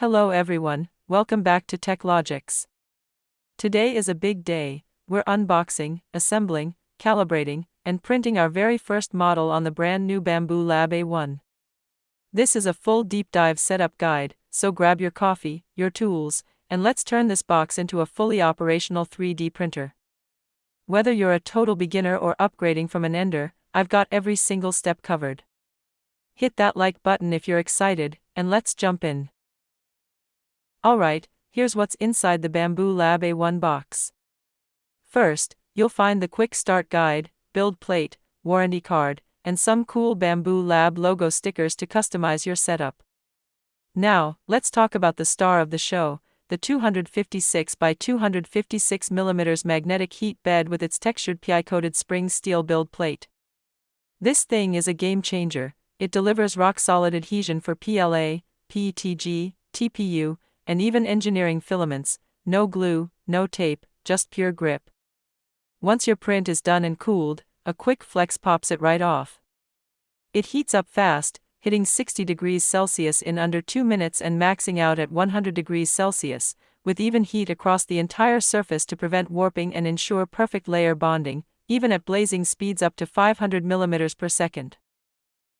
Hello everyone, welcome back to TECHLOGICS. Today is a big day. We're unboxing, assembling, calibrating, and printing our very first model on the brand new Bambu Lab A1. This is a full deep dive setup guide, so grab your coffee, your tools, and let's turn this box into a fully operational 3D printer. Whether you're a total beginner or upgrading from an ender, I've got every single step covered. Hit that like button if you're excited, and let's jump in. Alright, here's what's inside the Bambu Lab A1 box. First, you'll find the quick start guide, build plate, warranty card, and some cool Bambu Lab logo stickers to customize your setup. Now, let's talk about the star of the show, the 256 by 256 mm magnetic heat bed with its textured PI-coated spring steel build plate. This thing is a game changer. It delivers rock-solid adhesion for PLA, PETG, TPU, and even engineering filaments, no glue, no tape, just pure grip. Once your print is done and cooled, a quick flex pops it right off. It heats up fast, hitting 60 degrees Celsius in under 2 minutes and maxing out at 100 degrees Celsius, with even heat across the entire surface to prevent warping and ensure perfect layer bonding, even at blazing speeds up to 500 mm per second.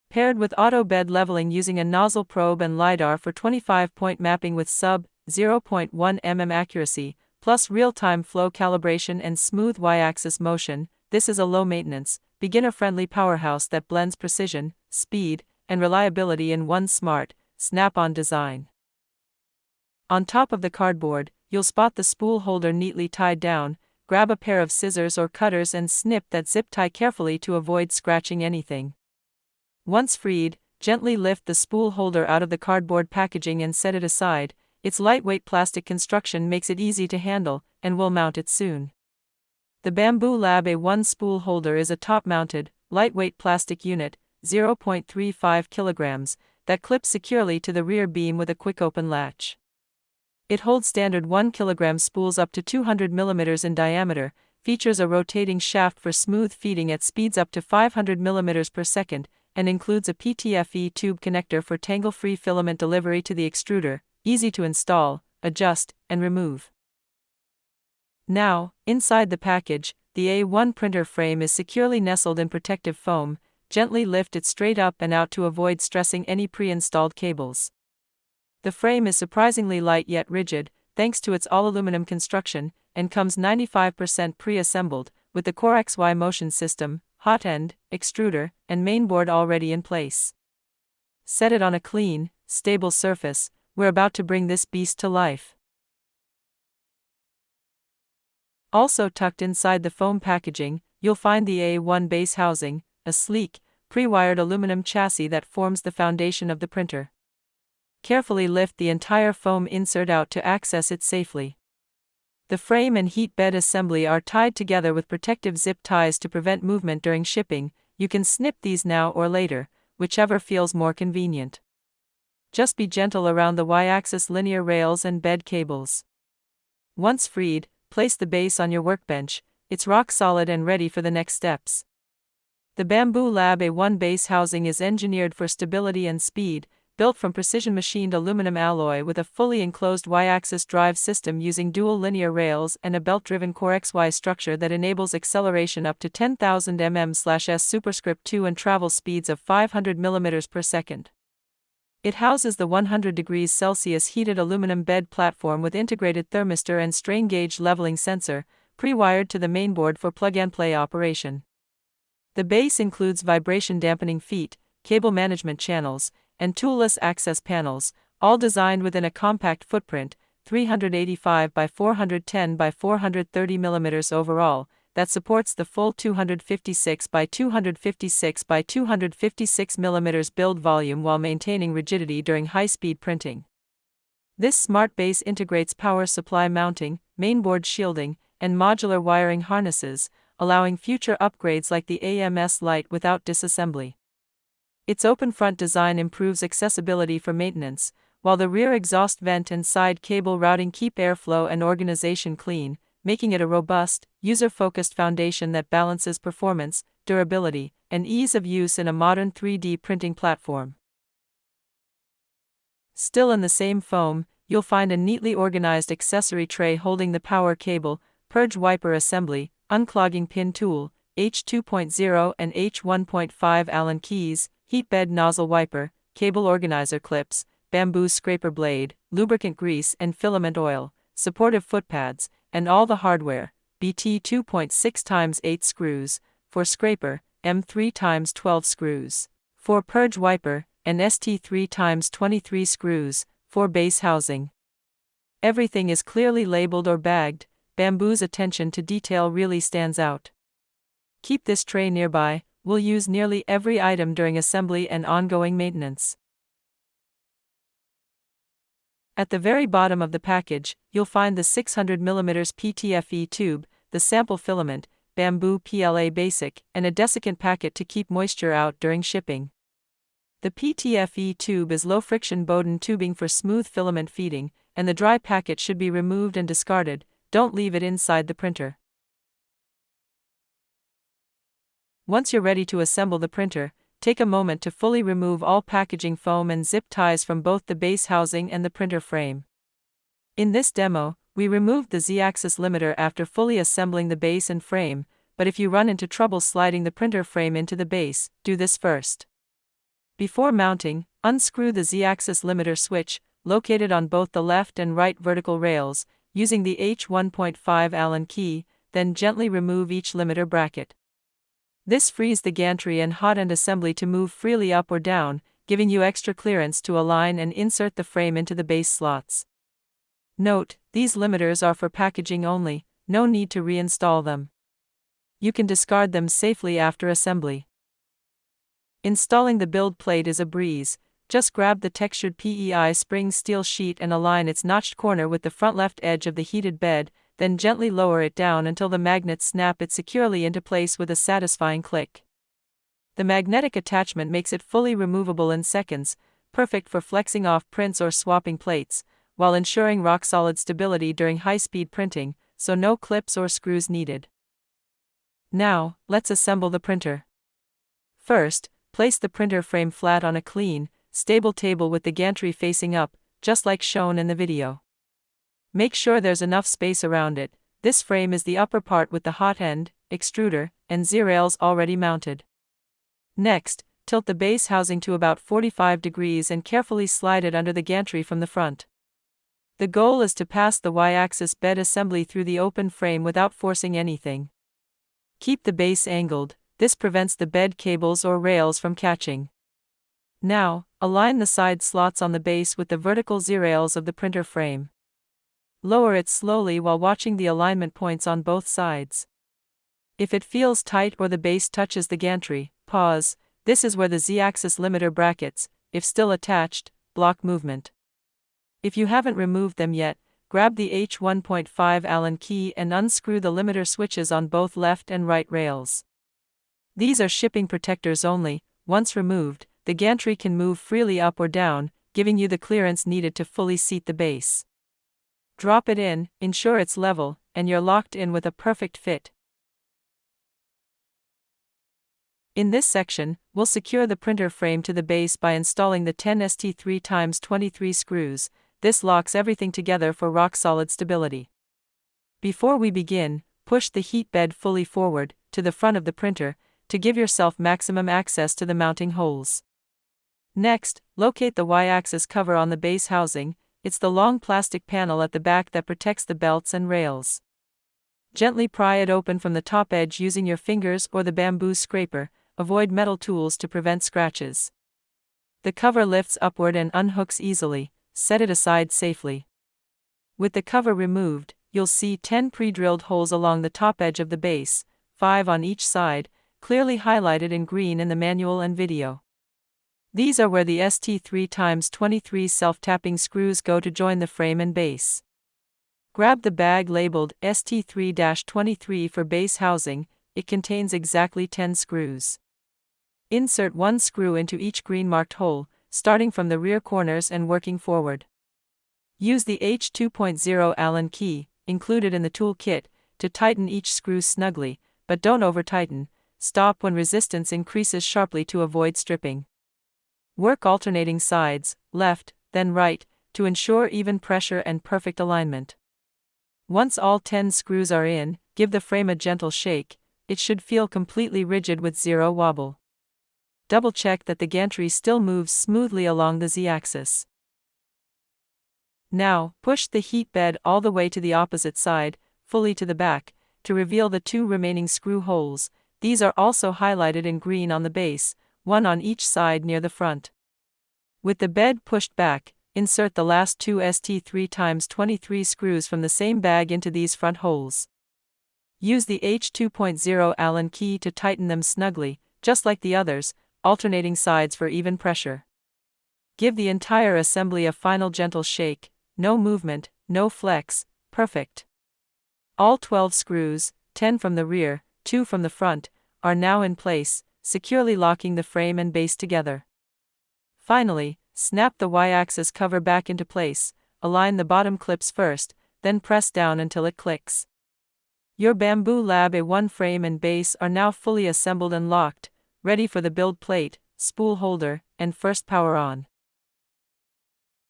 Paired with auto bed leveling using a nozzle probe and LiDAR for 25-point mapping with sub-0.1 mm accuracy, plus real-time flow calibration and smooth y-axis motion, this is a low-maintenance, beginner-friendly powerhouse that blends precision, speed, and reliability in one smart, snap-on design. On top of the cardboard, you'll spot the spool holder neatly tied down. Grab a pair of scissors or cutters and snip that zip tie carefully to avoid scratching anything. Once freed, gently lift the spool holder out of the cardboard packaging and set it aside. Its lightweight plastic construction makes it easy to handle, and we'll mount it soon. The Bambu Lab A1 spool holder is a top-mounted, lightweight plastic unit, 0.35 kilograms, that clips securely to the rear beam with a quick-open latch. It holds standard 1 kilogram spools up to 200 mm in diameter, features a rotating shaft for smooth feeding at speeds up to 500 mm per second, and includes a PTFE tube connector for tangle-free filament delivery to the extruder, easy to install, adjust, and remove. Now, inside the package, the A1 printer frame is securely nestled in protective foam. Gently lift it straight up and out to avoid stressing any pre-installed cables. The frame is surprisingly light yet rigid, thanks to its all-aluminum construction, and comes 95% pre-assembled, with the Core XY motion system, hot end, extruder, and mainboard already in place. Set it on a clean, stable surface. We're about to bring this beast to life. Also tucked inside the foam packaging, you'll find the A1 base housing, a sleek, pre-wired aluminum chassis that forms the foundation of the printer. Carefully lift the entire foam insert out to access it safely. The frame and heat bed assembly are tied together with protective zip ties to prevent movement during shipping. You can snip these now or later, whichever feels more convenient. Just be gentle around the y-axis linear rails and bed cables. Once freed, place the base on your workbench. It's rock solid and ready for the next steps. The Bambu Lab A1 base housing is engineered for stability and speed, built from precision-machined aluminum alloy with a fully enclosed y-axis drive system using dual linear rails and a belt-driven Core XY structure that enables acceleration up to 10,000 mm/s superscript 2 and travel speeds of 500 mm per second. It houses the 100 degrees Celsius heated aluminum bed platform with integrated thermistor and strain gauge leveling sensor, pre-wired to the mainboard for plug-and-play operation. The base includes vibration dampening feet, cable management channels, and toolless access panels, all designed within a compact footprint, 385 by 410 by 430 mm overall, that supports the full 256 by 256 by 256 mm build volume while maintaining rigidity during high-speed printing. This smart base integrates power supply mounting, mainboard shielding, and modular wiring harnesses, allowing future upgrades like the AMS Lite without disassembly. Its open front design improves accessibility for maintenance, while the rear exhaust vent and side cable routing keep airflow and organization clean, making it a robust, user-focused foundation that balances performance, durability, and ease of use in a modern 3D printing platform. Still in the same foam, you'll find a neatly organized accessory tray holding the power cable, Purge wiper assembly, unclogging pin tool, H2.0 and H1.5 Allen keys, heat bed nozzle wiper, cable organizer clips, bamboo scraper blade, lubricant grease and filament oil, supportive footpads, and all the hardware, BT 2.6x8 screws, for scraper, M 3x12 screws, for Purge wiper, and ST 3x23 screws, for base housing. Everything is clearly labeled or bagged. Bambu's attention to detail really stands out. Keep this tray nearby, we'll use nearly every item during assembly and ongoing maintenance. At the very bottom of the package, you'll find the 600mm PTFE tube, the sample filament, Bambu PLA Basic, and a desiccant packet to keep moisture out during shipping. The PTFE tube is low-friction Bowden tubing for smooth filament feeding, and the dry packet should be removed and discarded. Don't leave it inside the printer. Once you're ready to assemble the printer, take a moment to fully remove all packaging foam and zip ties from both the base housing and the printer frame. In this demo, we removed the Z-axis limiter after fully assembling the base and frame, but if you run into trouble sliding the printer frame into the base, do this first. Before mounting, unscrew the Z-axis limiter switch, located on both the left and right vertical rails, using the H1.5 Allen key, then gently remove each limiter bracket. This frees the gantry and hot end assembly to move freely up or down, giving you extra clearance to align and insert the frame into the base slots. Note, these limiters are for packaging only, no need to reinstall them. You can discard them safely after assembly. Installing the build plate is a breeze. Just grab the textured PEI spring steel sheet and align its notched corner with the front left edge of the heated bed, then gently lower it down until the magnets snap it securely into place with a satisfying click. The magnetic attachment makes it fully removable in seconds, perfect for flexing off prints or swapping plates, while ensuring rock-solid stability during high-speed printing, so no clips or screws needed. Now, let's assemble the printer. First, place the printer frame flat on a clean, stable table with the gantry facing up, just like shown in the video. Make sure there's enough space around it. This frame is the upper part with the hot end, extruder, and Z-rails already mounted. Next, tilt the base housing to about 45 degrees and carefully slide it under the gantry from the front. The goal is to pass the Y-axis bed assembly through the open frame without forcing anything. Keep the base angled. This prevents the bed cables or rails from catching. Now, align the side slots on the base with the vertical Z-rails of the printer frame. Lower it slowly while watching the alignment points on both sides. If it feels tight or the base touches the gantry, pause. This is where the Z-axis limiter brackets, if still attached, block movement. If you haven't removed them yet, grab the H1.5 Allen key and unscrew the limiter switches on both left and right rails. These are shipping protectors only. Once removed, the gantry can move freely up or down, giving you the clearance needed to fully seat the base. Drop it in, ensure it's level, and you're locked in with a perfect fit. In this section, we'll secure the printer frame to the base by installing the 10 ST 3x23 screws. This locks everything together for rock-solid stability. Before we begin, push the heat bed fully forward, to the front of the printer, to give yourself maximum access to the mounting holes. Next, locate the Y-axis cover on the base housing. It's the long plastic panel at the back that protects the belts and rails. Gently pry it open from the top edge using your fingers or the bamboo scraper. Avoid metal tools to prevent scratches. The cover lifts upward and unhooks easily. Set it aside safely. With the cover removed, you'll see 10 pre-drilled holes along the top edge of the base, 5 on each side, clearly highlighted in green in the manual and video. These are where the ST 3x23 self-tapping screws go to join the frame and base. Grab the bag labeled ST 3-23 for base housing. It contains exactly 10 screws. Insert one screw into each green-marked hole, starting from the rear corners and working forward. Use the H2.0 Allen key, included in the tool kit, to tighten each screw snugly, but don't over-tighten. Stop when resistance increases sharply to avoid stripping. Work alternating sides, left, then right, to ensure even pressure and perfect alignment. Once all 10 screws are in, give the frame a gentle shake. It should feel completely rigid with zero wobble. Double-check that the gantry still moves smoothly along the Z-axis. Now, push the heat bed all the way to the opposite side, fully to the back, to reveal the 2 remaining screw holes. These are also highlighted in green on the base, one on each side near the front. With the bed pushed back, insert the last 2 ST3x23 screws from the same bag into these front holes. Use the H2.0 Allen key to tighten them snugly, just like the others, alternating sides for even pressure. Give the entire assembly a final gentle shake, no movement, no flex, perfect. All 12 screws, 10 from the rear, 2 from the front, are now in place, securely locking the frame and base together. Finally, snap the Y-axis cover back into place, align the bottom clips first, then press down until it clicks. Your Bambu Lab A1 frame and base are now fully assembled and locked, ready for the build plate, spool holder, and first power on.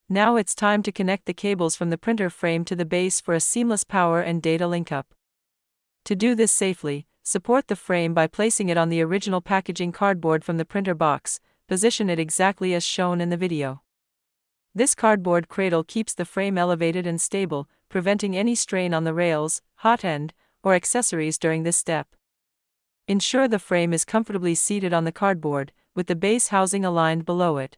Now it's time to connect the cables from the printer frame to the base for a seamless power and data link-up. To do this safely, support the frame by placing it on the original packaging cardboard from the printer box. Position it exactly as shown in the video. This cardboard cradle keeps the frame elevated and stable, preventing any strain on the rails, hot end, or accessories during this step. Ensure the frame is comfortably seated on the cardboard, with the base housing aligned below it.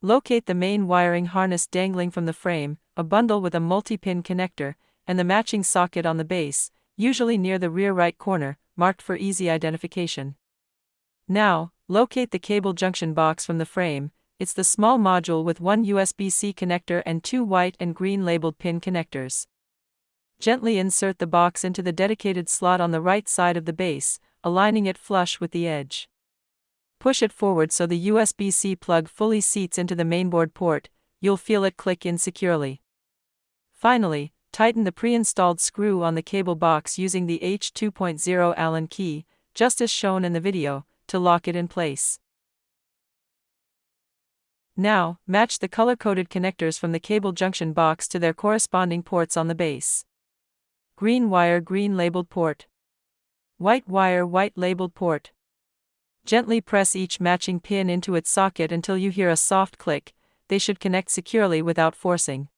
Locate the main wiring harness dangling from the frame, a bundle with a multi-pin connector, and the matching socket on the base, usually near the rear right corner, marked for easy identification. Now, locate the cable junction box from the frame. It's the small module with one USB-C connector and 2 white and green labeled pin connectors. Gently insert the box into the dedicated slot on the right side of the base, aligning it flush with the edge. Push it forward so the USB-C plug fully seats into the mainboard port. You'll feel it click in securely. Finally, tighten the pre-installed screw on the cable box using the H2.0 Allen key, just as shown in the video, to lock it in place. Now, match the color-coded connectors from the cable junction box to their corresponding ports on the base. Green wire, green labeled port. White wire, white labeled port. Gently press each matching pin into its socket until you hear a soft click. They should connect securely without forcing.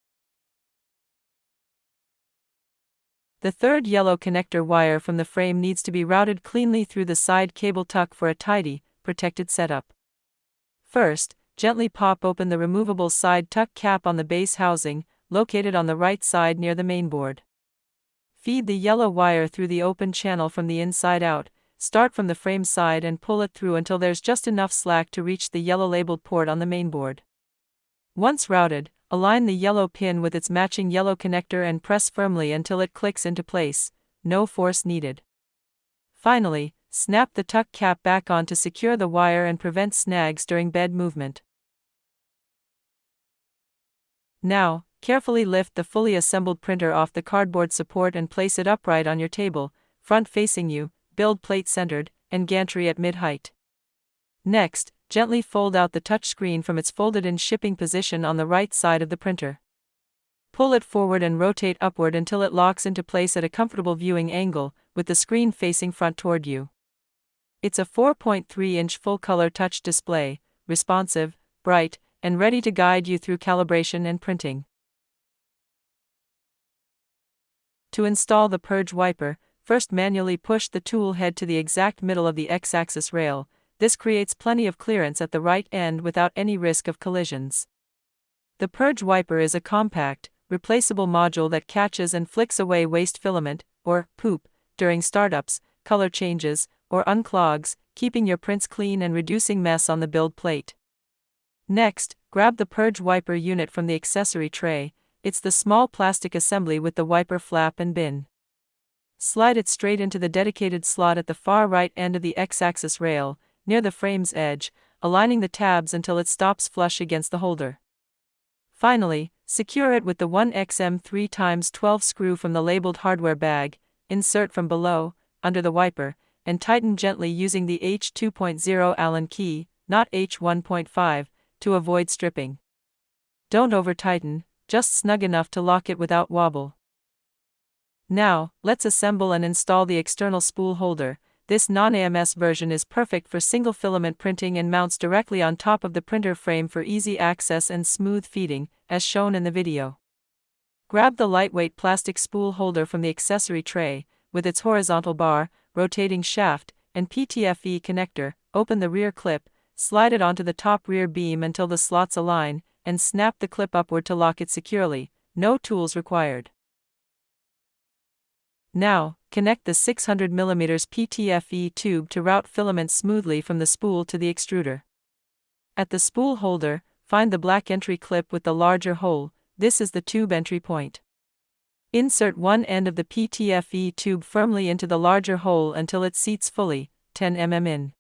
The third yellow connector wire from the frame needs to be routed cleanly through the side cable tuck for a tidy, protected setup. First, gently pop open the removable side tuck cap on the base housing, located on the right side near the mainboard. Feed the yellow wire through the open channel from the inside out. Start from the frame side and pull it through until there's just enough slack to reach the yellow labeled port on the mainboard. Once routed, align the yellow pin with its matching yellow connector and press firmly until it clicks into place. No force needed. Finally, snap the tuck cap back on to secure the wire and prevent snags during bed movement. Now, carefully lift the fully assembled printer off the cardboard support and place it upright on your table, front facing you, build plate centered, and gantry at mid-height. Next, gently fold out the touchscreen from its folded-in shipping position on the right side of the printer. Pull it forward and rotate upward until it locks into place at a comfortable viewing angle, with the screen facing front toward you. It's a 4.3-inch full-color touch display, responsive, bright, and ready to guide you through calibration and printing. To install the Purge wiper, first manually push the tool head to the exact middle of the X-axis rail. This creates plenty of clearance at the right end without any risk of collisions. The Purge wiper is a compact, replaceable module that catches and flicks away waste filament, or poop, during startups, color changes, or unclogs, keeping your prints clean and reducing mess on the build plate. Next, grab the Purge wiper unit from the accessory tray. It's the small plastic assembly with the wiper flap and bin. Slide it straight into the dedicated slot at the far right end of the X-axis rail, near the frame's edge, aligning the tabs until it stops flush against the holder. Finally, secure it with the 1XM 3x12 screw from the labeled hardware bag. Insert from below, under the wiper, and tighten gently using the H2.0 Allen key, not H1.5, to avoid stripping. Don't over-tighten, just snug enough to lock it without wobble. Now, let's assemble and install the external spool holder. This non-AMS version is perfect for single filament printing and mounts directly on top of the printer frame for easy access and smooth feeding, as shown in the video. Grab the lightweight plastic spool holder from the accessory tray, with its horizontal bar, rotating shaft, and PTFE connector. Open the rear clip, slide it onto the top rear beam until the slots align, and snap the clip upward to lock it securely. No tools required. Now, connect the 600mm PTFE tube to route filament smoothly from the spool to the extruder. At the spool holder, find the black entry clip with the larger hole. This is the tube entry point. Insert one end of the PTFE tube firmly into the larger hole until it seats fully, 10 mm in.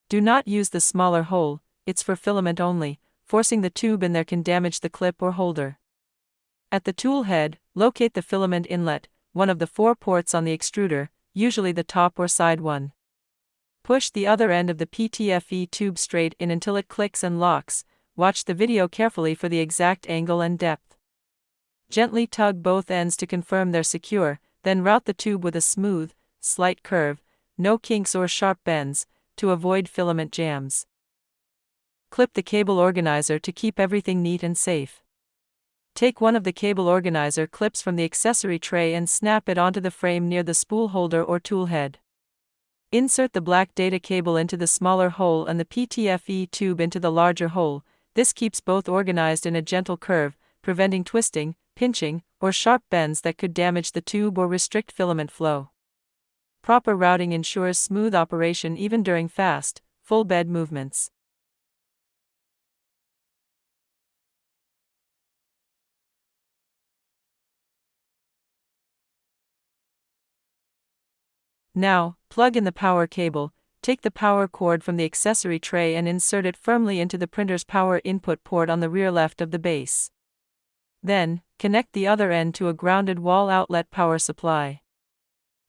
Do not use the smaller hole, it's for filament only. Forcing the tube in there can damage the clip or holder. At the tool head, locate the filament inlet, one of the 4 ports on the extruder, usually the top or side one. Push the other end of the PTFE tube straight in until it clicks and locks. Watch the video carefully for the exact angle and depth. Gently tug both ends to confirm they're secure, then route the tube with a smooth, slight curve, no kinks or sharp bends, to avoid filament jams. Clip the cable organizer to keep everything neat and safe. Take one of the cable organizer clips from the accessory tray and snap it onto the frame near the spool holder or tool head. Insert the black data cable into the smaller hole and the PTFE tube into the larger hole. This keeps both organized in a gentle curve, preventing twisting, pinching, or sharp bends that could damage the tube or restrict filament flow. Proper routing ensures smooth operation even during fast, full bed movements. Now, plug in the power cable. Take the power cord from the accessory tray and insert it firmly into the printer's power input port on the rear left of the base. Then, connect the other end to a grounded wall outlet power supply.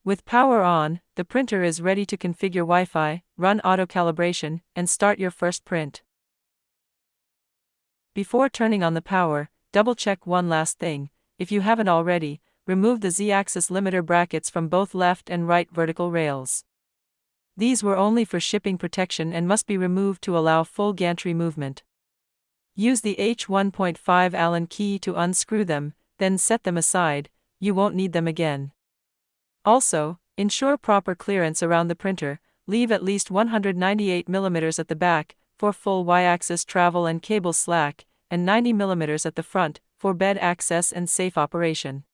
With power on, the printer is ready to configure Wi-Fi, run auto-calibration, and start your first print. Before turning on the power, double-check one last thing. If you haven't already, remove the Z-axis limiter brackets from both left and right vertical rails. These were only for shipping protection and must be removed to allow full gantry movement. Use the H1.5 Allen key to unscrew them, then set them aside. You won't need them again. Also, ensure proper clearance around the printer. Leave at least 198 mm at the back, for full Y-axis travel and cable slack, and 90 mm at the front, for bed access and safe operation.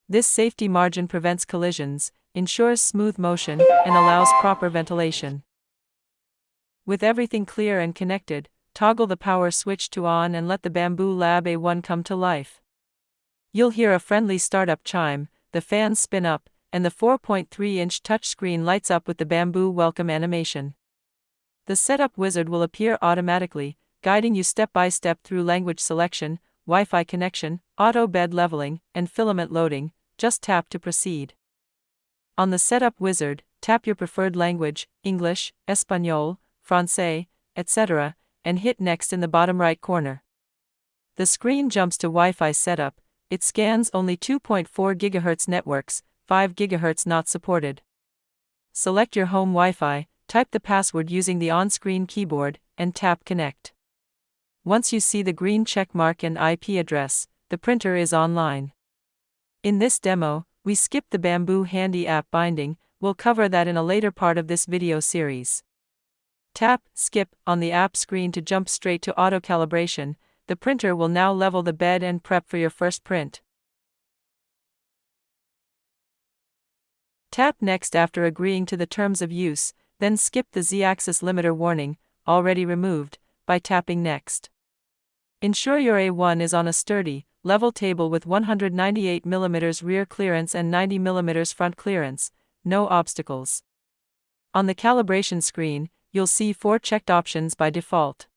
This safety margin prevents collisions, ensures smooth motion, and allows proper ventilation. With everything clear and connected, toggle the power switch to on and let the Bambu Lab A1 come to life. You'll hear a friendly startup chime, the fans spin up, and the 4.3-inch touchscreen lights up with the Bambu welcome animation. The setup wizard will appear automatically, guiding you step by step through language selection, Wi-Fi connection, auto bed leveling, and filament loading. Just tap to proceed. On the setup wizard, tap your preferred language, English, Espanol, Francais, etc., and hit next in the bottom right corner. The screen jumps to Wi-Fi setup. It scans only 2.4 GHz networks, 5 GHz not supported. Select your home Wi-Fi, type the password using the on-screen keyboard, and tap connect. Once you see the green check mark and IP address, the printer is online. In this demo, we skipped the Bambu Handy app binding. We'll cover that in a later part of this video series. Tap Skip on the app screen to jump straight to auto-calibration. The printer will now level the bed and prep for your first print. Tap Next after agreeing to the terms of use, then skip the Z-axis limiter warning, already removed, by tapping Next. Ensure your A1 is on a sturdy, level table with 198 mm rear clearance and 90 mm front clearance, no obstacles. On the calibration screen, you'll see 4 checked options by default.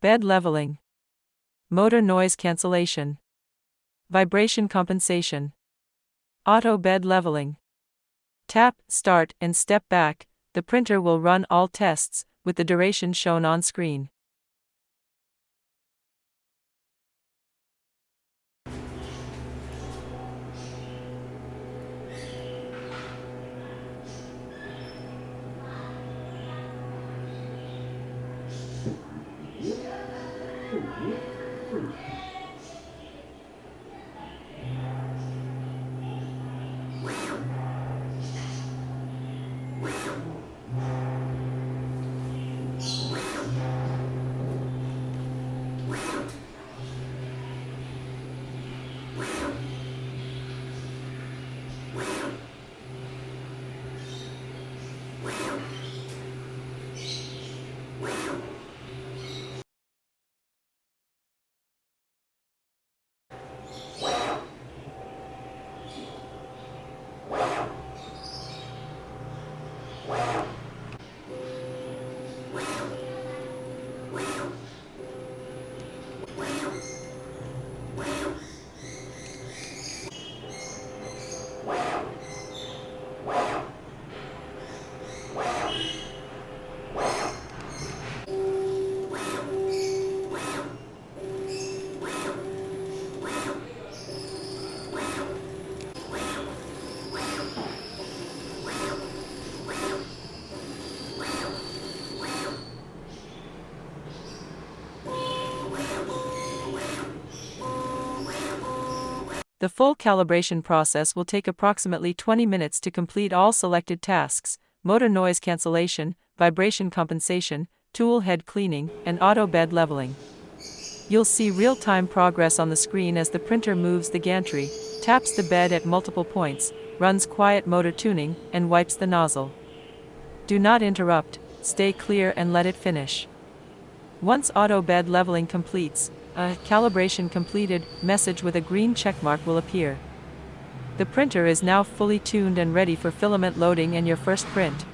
Bed leveling, motor noise cancellation, vibration compensation, auto bed leveling. Tap Start and step back. The printer will run all tests, with the duration shown on screen. The full calibration process will take approximately 20 minutes to complete all selected tasks: motor noise cancellation, vibration compensation, tool head cleaning, and auto bed leveling. You'll see real-time progress on the screen as the printer moves the gantry, taps the bed at multiple points, runs quiet motor tuning, and wipes the nozzle. Do not interrupt, stay clear and let it finish. Once auto bed leveling completes, a calibration completed message with a green checkmark will appear. The printer is now fully tuned and ready for filament loading and your first print.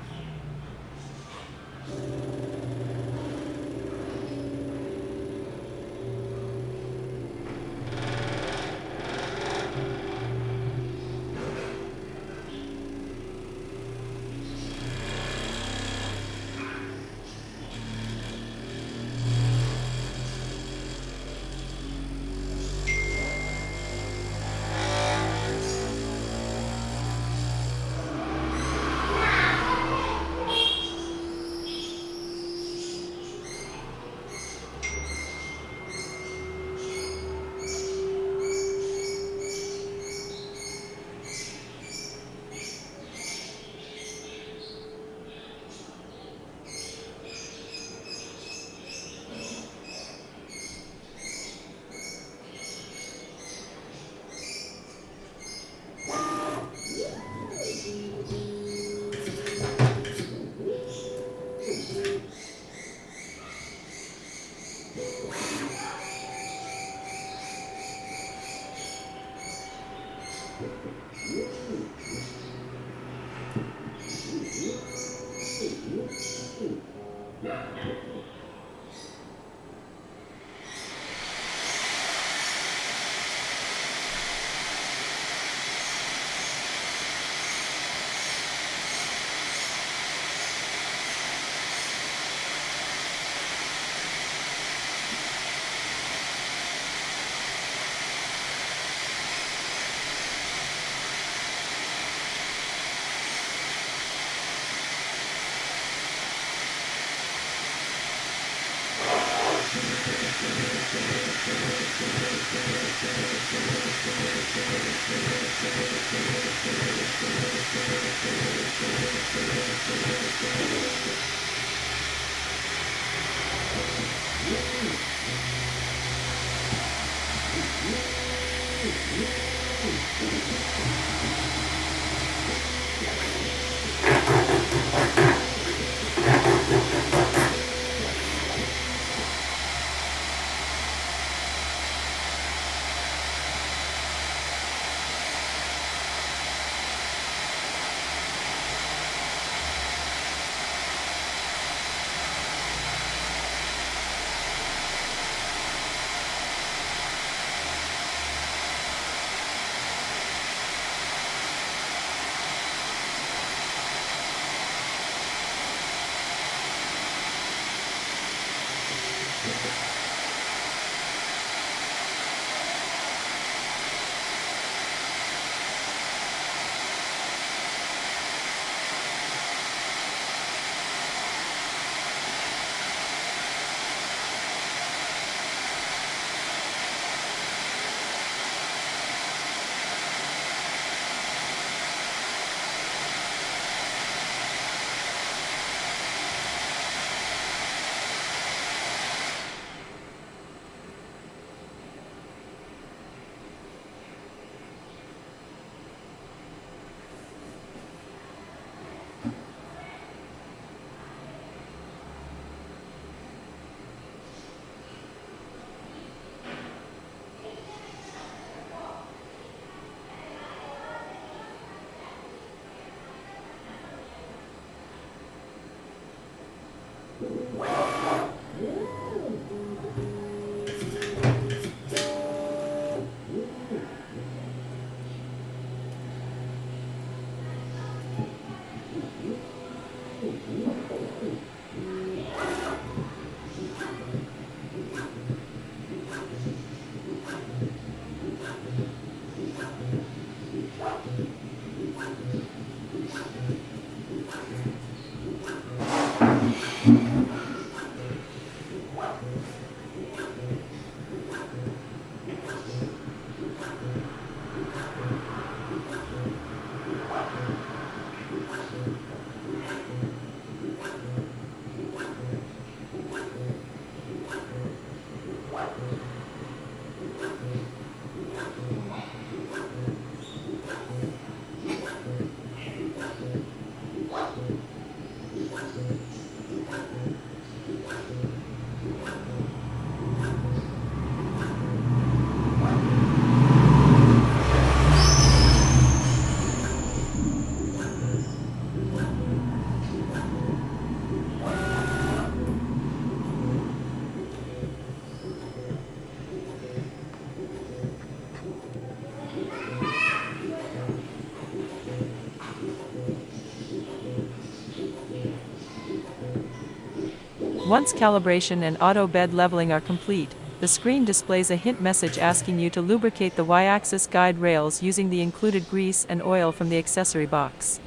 Once calibration and auto bed leveling are complete, the screen displays a hint message asking you to lubricate the Y-axis guide rails using the included grease and oil from the accessory box.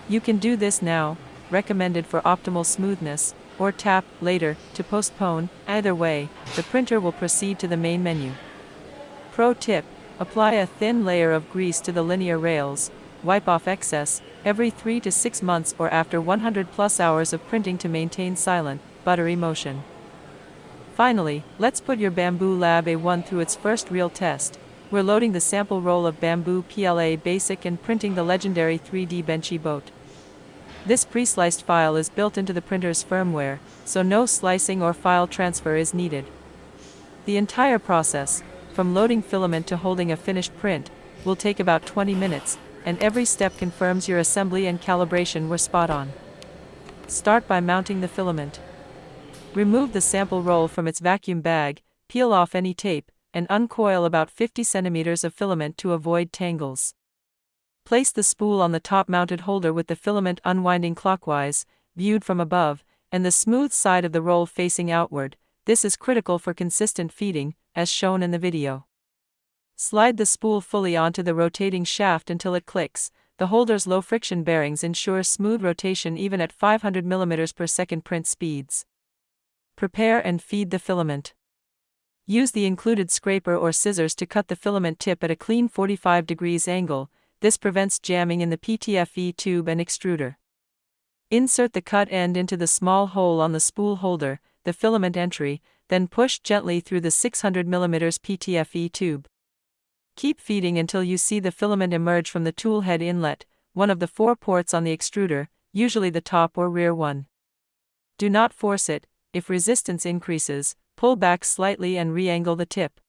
You can do this now, recommended for optimal smoothness, or tap later to postpone. Either way, the printer will proceed to the main menu. Pro tip: apply a thin layer of grease to the linear rails, wipe off excess every 3 to 6 months or after 100+ hours of printing to maintain silent, buttery motion. Finally, let's put your Bambu Lab A1 through its first real test. We're loading the sample roll of Bambu PLA Basic and printing the legendary 3DBenchy boat. This pre-sliced file is built into the printer's firmware, so no slicing or file transfer is needed. The entire process, from loading filament to holding a finished print, will take about 20 minutes, and every step confirms your assembly and calibration were spot on. Start by mounting the filament. Remove the sample roll from its vacuum bag, peel off any tape, and uncoil about 50 centimeters of filament to avoid tangles. Place the spool on the top-mounted holder with the filament unwinding clockwise, viewed from above, and the smooth side of the roll facing outward. This is critical for consistent feeding, as shown in the video. Slide the spool fully onto the rotating shaft until it clicks. The holder's low-friction bearings ensure smooth rotation even at 500 mm per second print speeds. Prepare and feed the filament. Use the included scraper or scissors to cut the filament tip at a clean 45 degrees angle. This prevents jamming in the PTFE tube and extruder. Insert the cut end into the small hole on the spool holder, the filament entry, then push gently through the 600 mm PTFE tube. Keep feeding until you see the filament emerge from the tool head inlet, one of the 4 ports on the extruder, usually the top or rear one. Do not force it. If resistance increases, pull back slightly and re-angle the tip.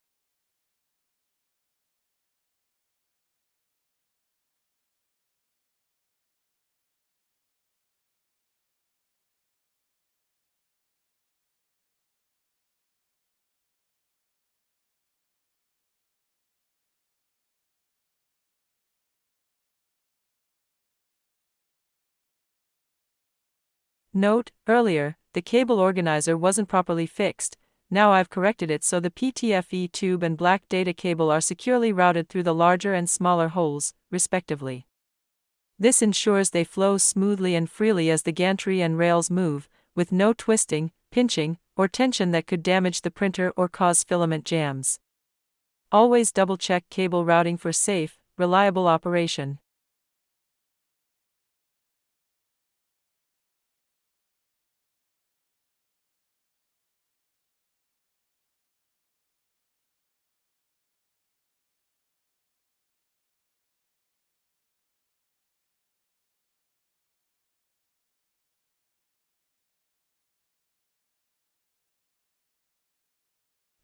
Note: earlier, the cable organizer wasn't properly fixed. Now I've corrected it so the PTFE tube and black data cable are securely routed through the larger and smaller holes, respectively. This ensures they flow smoothly and freely as the gantry and rails move, with no twisting, pinching, or tension that could damage the printer or cause filament jams. Always double-check cable routing for safe, reliable operation.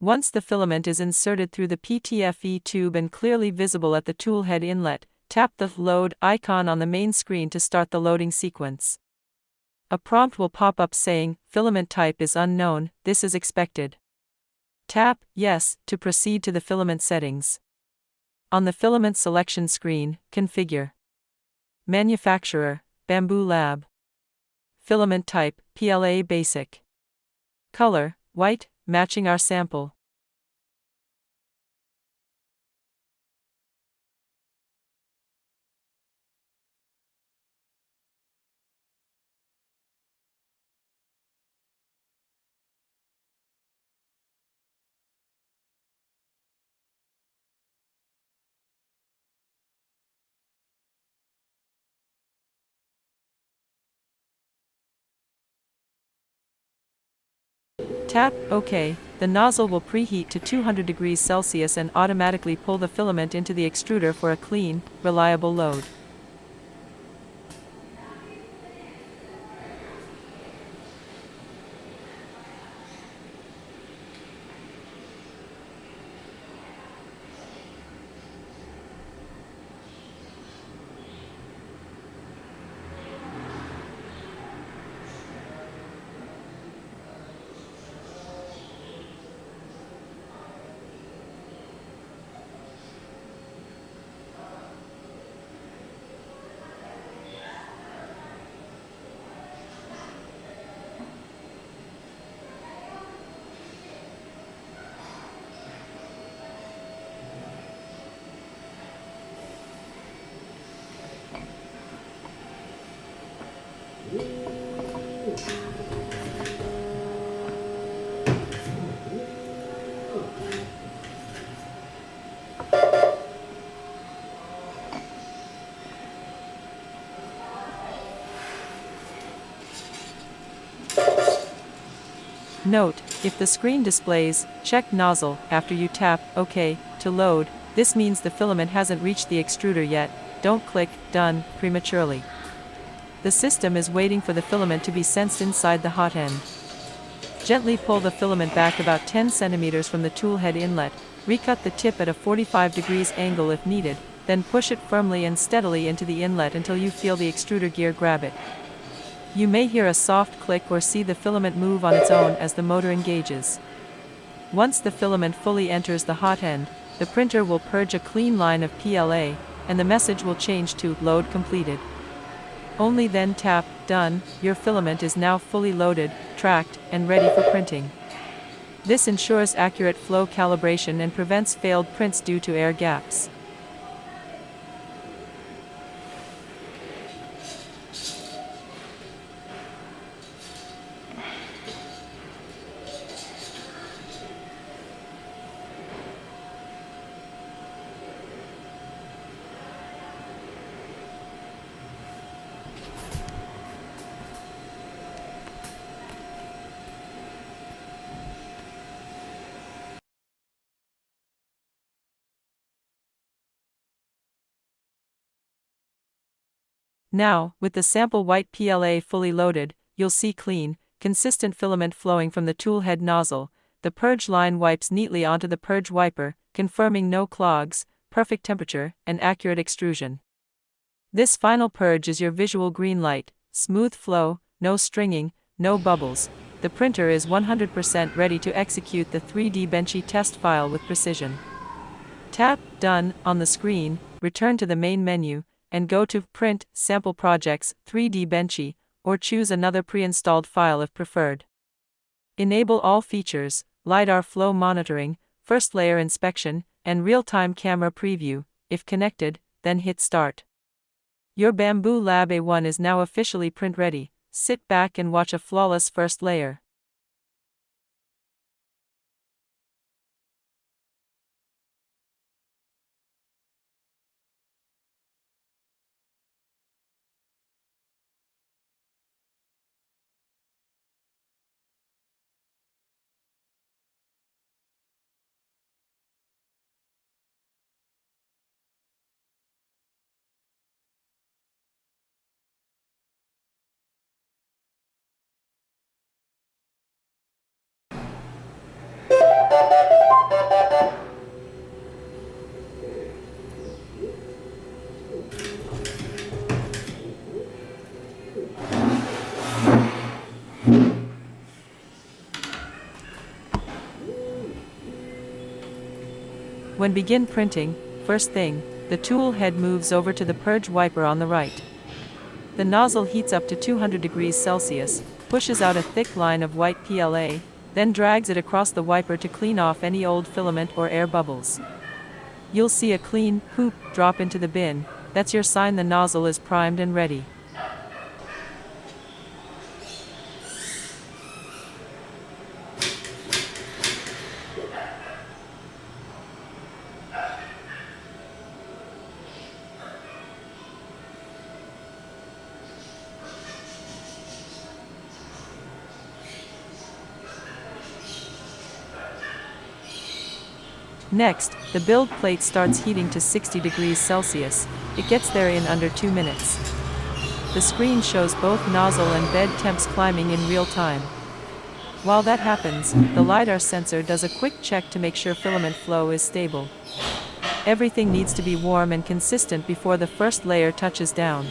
Once the filament is inserted through the PTFE tube and clearly visible at the tool head inlet, tap the load icon on the main screen to start the loading sequence. A prompt will pop up saying, "Filament type is unknown." This is expected. Tap Yes to proceed to the filament settings. On the filament selection screen, configure. Manufacturer, Bambu Lab. Filament type, PLA Basic. Color, white, matching our sample. Tap OK. The nozzle will preheat to 200 degrees Celsius and automatically pull the filament into the extruder for a clean, reliable load. Note, if the screen displays, check nozzle, after you tap, OK, to load, this means the filament hasn't reached the extruder yet. Don't click, done, prematurely. The system is waiting for the filament to be sensed inside the hot end. Gently pull the filament back about 10 centimeters from the tool head inlet, recut the tip at a 45 degrees angle if needed, then push it firmly and steadily into the inlet until you feel the extruder gear grab it. You may hear a soft click or see the filament move on its own as the motor engages. Once the filament fully enters the hot end, the printer will purge a clean line of PLA, and the message will change to "Load completed." Only then tap "Done." Your filament is now fully loaded, tracked, and ready for printing. This ensures accurate flow calibration and prevents failed prints due to air gaps. Now, with the sample white PLA fully loaded, you'll see clean, consistent filament flowing from the tool head nozzle. The purge line wipes neatly onto the purge wiper, confirming no clogs, perfect temperature, and accurate extrusion. This final purge is your visual green light: smooth flow, no stringing, no bubbles. The printer is 100% ready to execute the 3DBenchy test file with precision. Tap "Done" on the screen, return to the main menu, and go to Print, Sample Projects, 3DBenchy, or choose another pre-installed file if preferred. Enable all features: LiDAR flow monitoring, first layer inspection, and real-time camera preview. If connected, then hit Start. Your Bambu Lab A1 is now officially print-ready. Sit back and watch a flawless first layer. When begin printing, first thing, the tool head moves over to the purge wiper on the right. The nozzle heats up to 200 degrees Celsius, pushes out a thick line of white PLA, then drags it across the wiper to clean off any old filament or air bubbles. You'll see a clean hoop drop into the bin. That's your sign the nozzle is primed and ready. Next, the build plate starts heating to 60 degrees Celsius. It gets there in under 2 minutes. The screen shows both nozzle and bed temps climbing in real time. While that happens, the LiDAR sensor does a quick check to make sure filament flow is stable. Everything needs to be warm and consistent before the first layer touches down.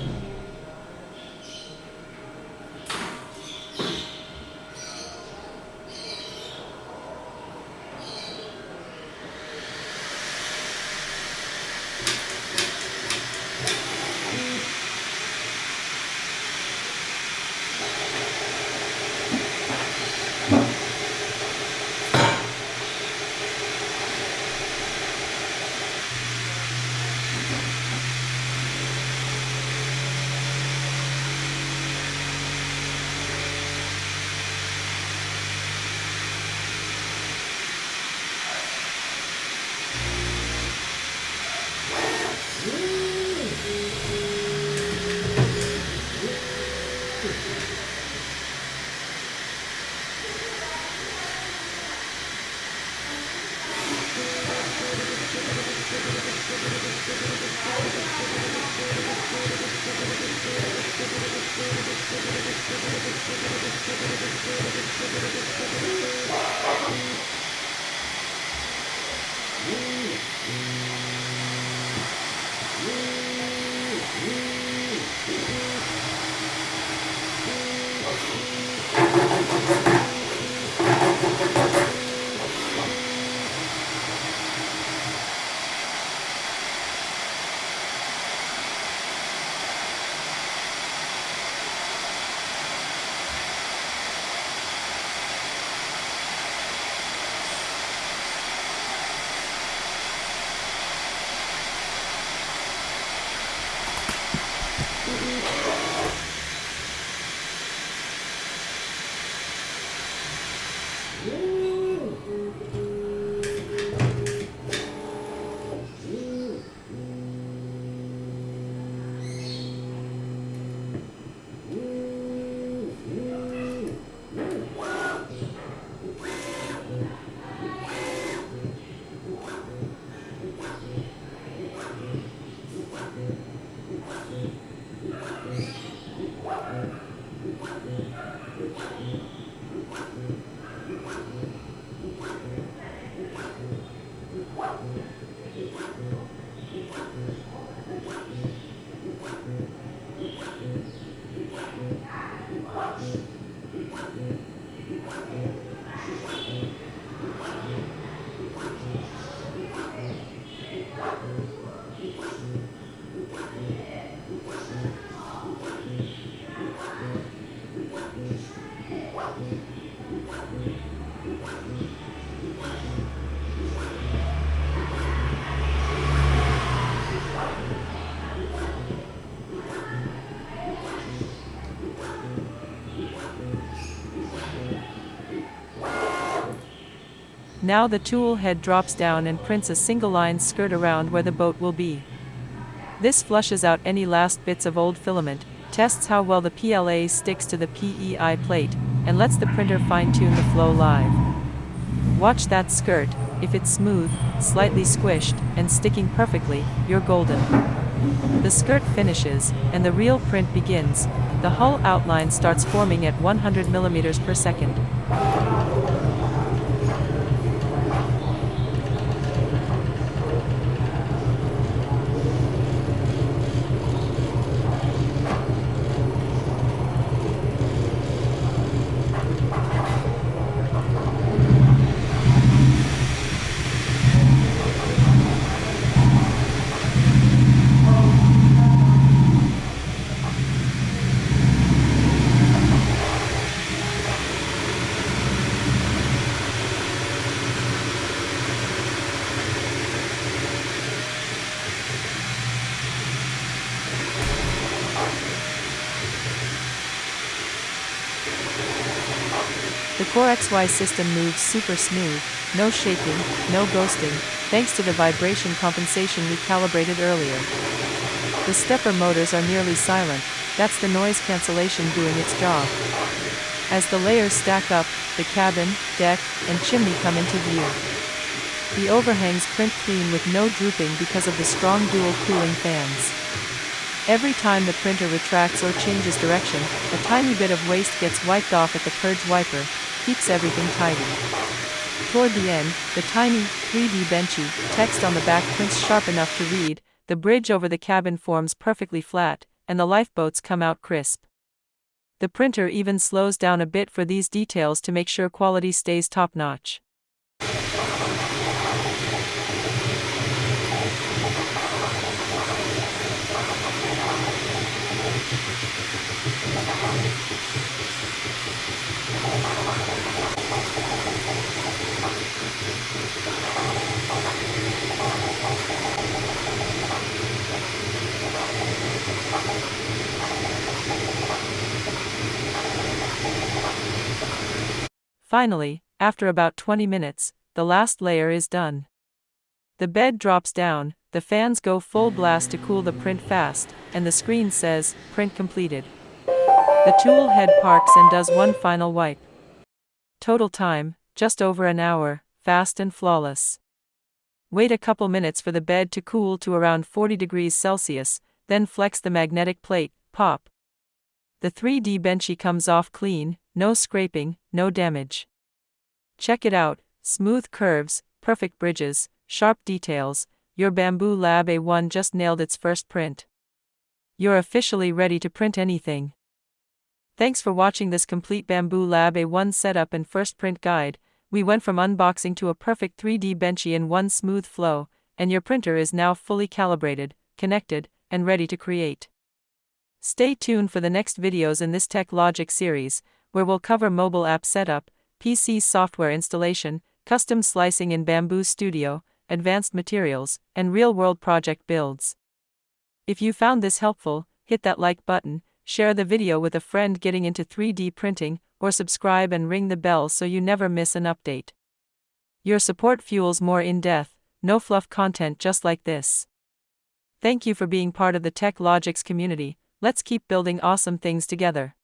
Now the tool head drops down and prints a single line skirt around where the boat will be. This flushes out any last bits of old filament, tests how well the PLA sticks to the PEI plate, and lets the printer fine-tune the flow live. Watch that skirt. If it's smooth, slightly squished, and sticking perfectly, you're golden. The skirt finishes, and the real print begins. The hull outline starts forming at 100 millimeters per second. The Core XY system moves super smooth, no shaking, no ghosting, thanks to the vibration compensation we calibrated earlier. The stepper motors are nearly silent, that's the noise cancellation doing its job. As the layers stack up, the cabin, deck, and chimney come into view. The overhangs print clean with no drooping because of the strong dual cooling fans. Every time the printer retracts or changes direction, a tiny bit of waste gets wiped off at the Purge wiper, keeps everything tidy. Toward the end, the tiny 3DBenchy text on the back prints sharp enough to read, the bridge over the cabin forms perfectly flat, and the lifeboats come out crisp. The printer even slows down a bit for these details to make sure quality stays top-notch. Finally, after about 20 minutes, the last layer is done. The bed drops down, the fans go full blast to cool the print fast, and the screen says, "Print completed." The tool head parks and does one final wipe. Total time, just over an hour, fast and flawless. Wait a couple minutes for the bed to cool to around 40 degrees Celsius, then flex the magnetic plate, pop. The 3DBenchy comes off clean, no scraping, no damage. Check it out, smooth curves, perfect bridges, sharp details, your Bambu Lab A1 just nailed its first print. You're officially ready to print anything. Thanks for watching this complete Bambu Lab A1 setup and first print guide. We went from unboxing to a perfect 3DBenchy in one smooth flow, and your printer is now fully calibrated, connected, and ready to create. Stay tuned for the next videos in this TECHLOGICS series, where we'll cover mobile app setup, PC software installation, custom slicing in Bambu Studio, advanced materials, and real-world project builds. If you found this helpful, hit that like button, share the video with a friend getting into 3D printing, or subscribe and ring the bell so you never miss an update. Your support fuels more in-depth, no-fluff content just like this. Thank you for being part of the TECHLOGICS community. Let's keep building awesome things together.